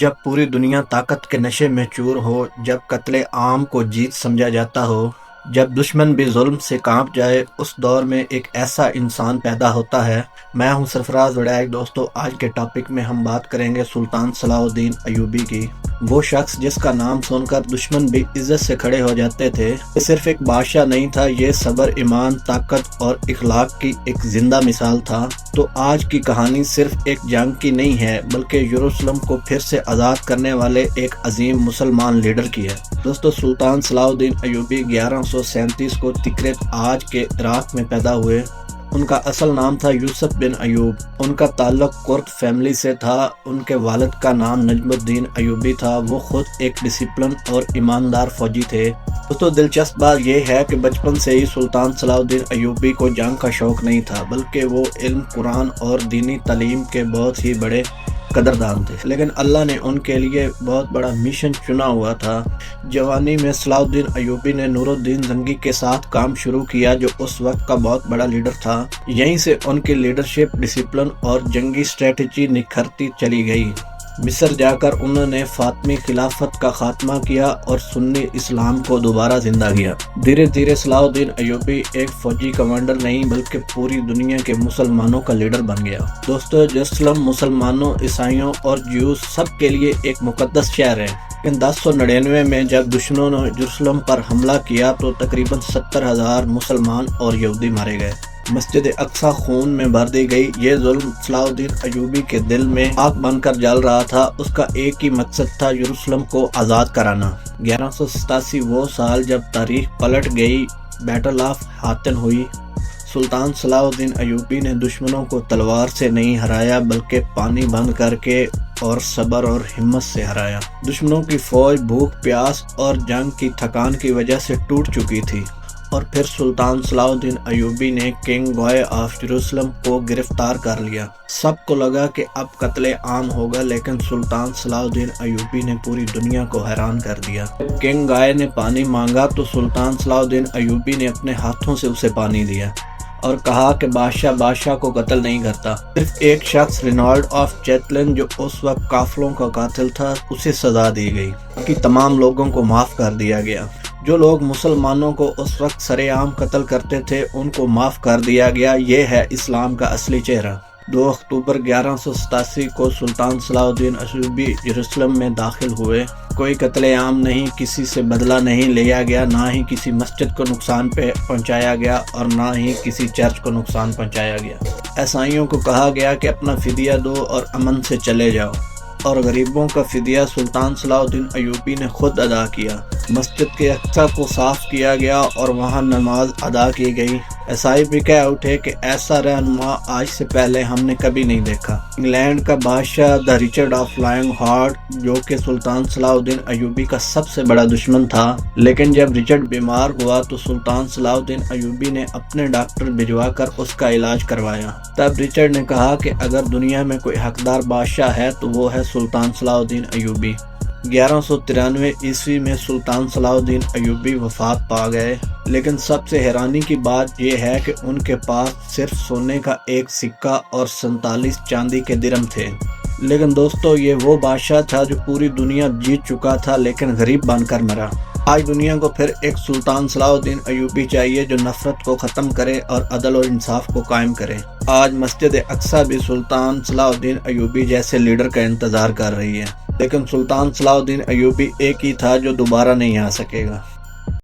جب پوری دنیا طاقت کے نشے میں چور ہو، جب قتل عام کو جیت سمجھا جاتا ہو، جب دشمن بھی ظلم سے کانپ جائے، اس دور میں ایک ایسا انسان پیدا ہوتا ہے۔ میں ہوں سرفراز وڈائک۔ دوستو، آج کے ٹاپک میں ہم بات کریں گے سلطان صلاح الدین ایوبی کی۔ وہ شخص جس کا نام سن کر دشمن بھی عزت سے کھڑے ہو جاتے تھے۔ یہ صرف ایک بادشاہ نہیں تھا، یہ صبر، ایمان، طاقت اور اخلاق کی ایک زندہ مثال تھا۔ تو آج کی کہانی صرف ایک جنگ کی نہیں ہے، بلکہ یروشلم کو پھر سے آزاد کرنے والے ایک عظیم مسلمان لیڈر کی ہے۔ دوستو، سلطان صلاح الدین ایوبی 1137 کو تکریت آج کے عراق میں پیدا ہوئے۔ ان کا اصل نام تھا یوسف بن ایوب۔ ان کا تعلق کرد فیملی سے تھا۔ ان کے والد کا نام نجم الدین ایوبی تھا۔ وہ خود ایک ڈسپلن اور ایماندار فوجی تھے۔ دوستو، دلچسپ بات یہ ہے کہ بچپن سے ہی سلطان صلاح الدین ایوبی کو جنگ کا شوق نہیں تھا، بلکہ وہ علم، قرآن اور دینی تعلیم کے بہت ہی بڑے قدردان تھے۔ لیکن اللہ نے ان کے لیے بہت بڑا مشن چنا ہوا تھا۔ جوانی میں صلاح الدین ایوبی نے نور الدین زنگی کے ساتھ کام شروع کیا، جو اس وقت کا بہت بڑا لیڈر تھا۔ یہیں سے ان کی لیڈرشپ، ڈسپلن اور جنگی اسٹریٹجی نکھرتی چلی گئی۔ مصر جا کر انہوں نے فاطمی خلافت کا خاتمہ کیا اور سنی اسلام کو دوبارہ زندہ کیا۔ دھیرے دھیرے صلاح الدین ایوبی ایک فوجی کمانڈر نہیں، بلکہ پوری دنیا کے مسلمانوں کا لیڈر بن گیا۔ دوستو، یروشلم مسلمانوں، عیسائیوں اور جیوز سب کے لیے ایک مقدس شہر ہے۔ لیکن 1099 میں جب دشمنوں نے یروشلم پر حملہ کیا تو تقریباً 70,000 مسلمان اور یہودی مارے گئے۔ مسجد اقصی خون میں بھر دی گئی۔ یہ ظلم صلاح الدین ایوبی کے دل میں آگ بن کر جل رہا تھا۔ اس کا ایک ہی مقصد تھا، یروشلم کو آزاد کرانا۔ 1187 وہ سال جب تاریخ پلٹ گئی، بیٹل آف حطن ہوئی۔ سلطان صلاح الدین ایوبی نے دشمنوں کو تلوار سے نہیں ہرایا، بلکہ پانی بند کر کے اور صبر اور ہمت سے ہرایا۔ دشمنوں کی فوج بھوک، پیاس اور جنگ کی تھکان کی وجہ سے ٹوٹ چکی تھی، اور پھر سلطان صلاح الدین ایوبی نے کنگ گوئے آف یروشلم کو گرفتار کر لیا۔ سب کو لگا کہ اب قتل عام ہوگا، لیکن سلطان صلاح الدین ایوبی نے پوری دنیا کو حیران کر دیا۔ کنگ گوئے نے پانی مانگا تو سلطان صلاح الدین ایوبی نے اپنے ہاتھوں سے اسے پانی دیا اور کہا کہ بادشاہ کو قتل نہیں کرتا، صرف ایک شخص رینالڈ آف چیتلن، جو اس وقت قافلوں کا قاتل تھا، اسے سزا دی گئی۔ باقی تمام لوگوں کو معاف کر دیا گیا۔ جو لوگ مسلمانوں کو اس وقت سرے عام قتل کرتے تھے، ان کو معاف کر دیا گیا۔ یہ ہے اسلام کا اصلی چہرہ۔ 2 اکتوبر 1187 کو سلطان صلاح الدین ایوبی یروشلم میں داخل ہوئے۔ کوئی قتل عام نہیں، کسی سے بدلہ نہیں لیا گیا، نہ ہی کسی مسجد کو نقصان پہنچایا گیا اور نہ ہی کسی چرچ کو نقصان پہنچایا گیا۔ عیسائیوں کو کہا گیا کہ اپنا فدیہ دو اور امن سے چلے جاؤ، اور غریبوں کا فدیہ سلطان صلاح الدین ایوبی نے خود ادا کیا۔ مسجد کے اقصی کو صاف کیا گیا اور وہاں نماز ادا کی گئی۔ عیسائی بھی کہہ اٹھے کہ ایسا رہنما آج سے پہلے ہم نے کبھی نہیں دیکھا۔ انگلینڈ کا بادشاہ دا رچرڈ آف لائنگ ہارٹ، جو کہ سلطان صلاح الدین ایوبی کا سب سے بڑا دشمن تھا، لیکن جب رچرڈ بیمار ہوا تو سلطان صلاح الدین ایوبی نے اپنے ڈاکٹر بھجوا کر اس کا علاج کروایا۔ تب رچرڈ نے کہا کہ اگر دنیا میں کوئی حقدار بادشاہ ہے تو وہ ہے سلطان صلاح الدین ایوبی۔ 1193 عیسوی میں سلطان صلاح الدین ایوبی وفات پا گئے، لیکن سب سے حیرانی کی بات یہ ہے کہ ان کے پاس صرف سونے کا ایک سکہ اور 47 چاندی کے درہم تھے۔ لیکن دوستو، یہ وہ بادشاہ تھا جو پوری دنیا جیت چکا تھا، لیکن غریب بن کر مرا۔ آج دنیا کو پھر ایک سلطان صلاح الدین ایوبی چاہیے، جو نفرت کو ختم کرے اور عدل اور انصاف کو قائم کرے۔ آج مسجد اقصی بھی سلطان صلاح الدین ایوبی جیسے لیڈر کا انتظار کر رہی ہے، لیکن سلطان صلاح الدین ایوبی ایک ہی تھا جو دوبارہ نہیں آ سکے گا۔